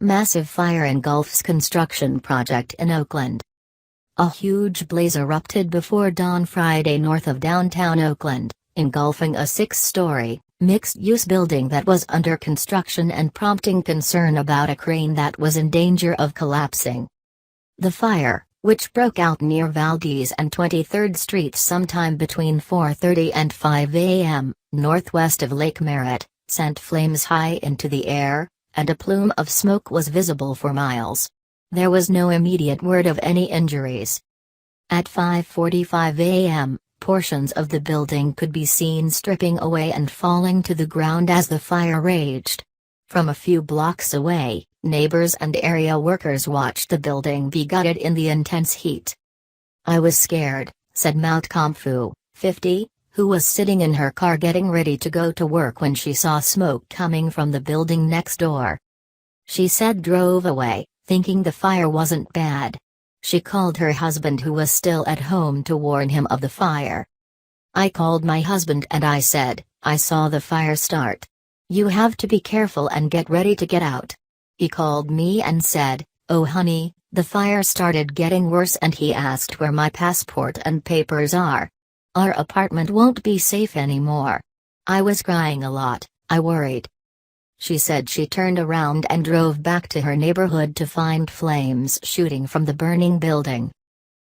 Massive fire engulfs construction project in Oakland. A huge blaze erupted before dawn Friday north of downtown Oakland, engulfing a 6-story, mixed-use building that was under construction and prompting concern about a crane that was in danger of collapsing. The fire, which broke out near Valdez and 23rd Streets sometime between 4:30 and 5 a.m., northwest of Lake Merritt, sent flames high into the air, and a plume of smoke was visible for miles. There was no immediate word of any injuries. At 5:45 a.m., portions of the building could be seen stripping away and falling to the ground as the fire raged. From a few blocks away, neighbors and area workers watched the building be gutted in the intense heat. "I was scared," said Mount Comfu, 50, who was sitting in her car getting ready to go to work when she saw smoke coming from the building next door. She said drove away, thinking the fire wasn't bad. She called her husband who was still at home to warn him of the fire. "I called my husband and I said, I saw the fire start. You have to be careful and get ready to get out." He called me and said, "Oh honey, the fire started getting worse," and he asked where my passport and papers are. "Our apartment won't be safe anymore." I was crying a lot, I worried. She said she turned around and drove back to her neighborhood to find flames shooting from the burning building.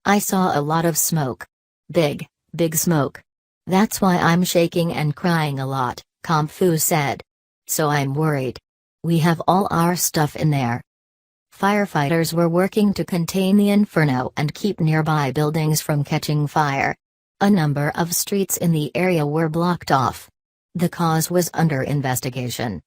"I saw a lot of smoke. Big smoke. That's why I'm shaking and crying a lot," Comfu said. "So I'm worried. We have all our stuff in there." Firefighters were working to contain the inferno and keep nearby buildings from catching fire. A number of streets in the area were blocked off. The cause was under investigation.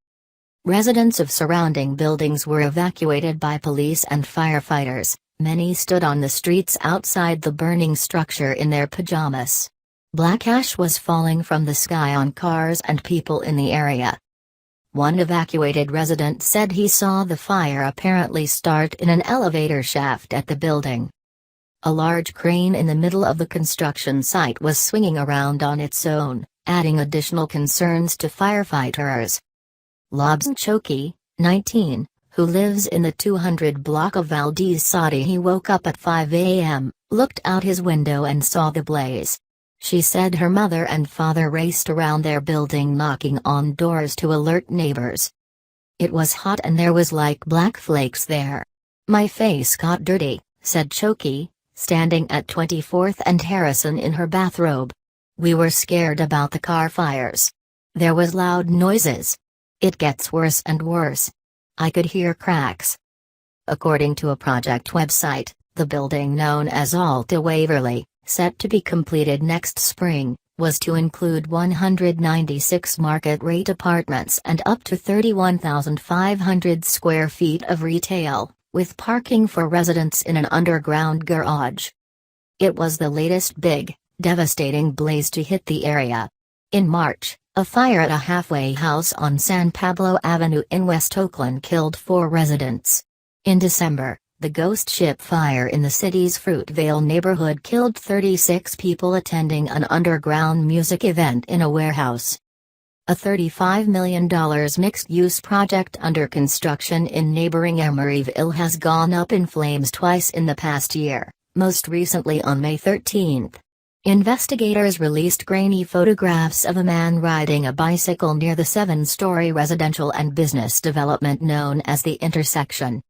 Residents of surrounding buildings were evacuated by police and firefighters. Many stood on the streets outside the burning structure in their pajamas. Black ash was falling from the sky on cars and people in the area. One evacuated resident said he saw the fire apparently start in an elevator shaft at the building. A large crane in the middle of the construction site was swinging around on its own, adding additional concerns to firefighters. Lobs Choki, 19, who lives in the 200 block of Valdez Saudi, he woke up at 5 a.m., looked out his window and saw the blaze. She said her mother and father raced around their building knocking on doors to alert neighbors. "It was hot and there was like black flakes there. My face got dirty," said Choki, standing at 24th and Harrison in her bathrobe. "We were scared about the car fires. There was loud noises. It gets worse and worse. I could hear cracks." According to a project website, the building known as Alta Waverly, set to be completed next spring, was to include 196 market-rate apartments and up to 31,500 square feet of retail, with parking for residents in an underground garage. It was the latest big, devastating blaze to hit the area. In March, a fire at a halfway house on San Pablo Avenue in West Oakland killed 4 residents. In December, the ghost ship fire in the city's Fruitvale neighborhood killed 36 people attending an underground music event in a warehouse. A $35 million mixed-use project under construction in neighboring Emeryville has gone up in flames twice in the past year, most recently on May 13. Investigators released grainy photographs of a man riding a bicycle near the 7-story residential and business development known as the intersection.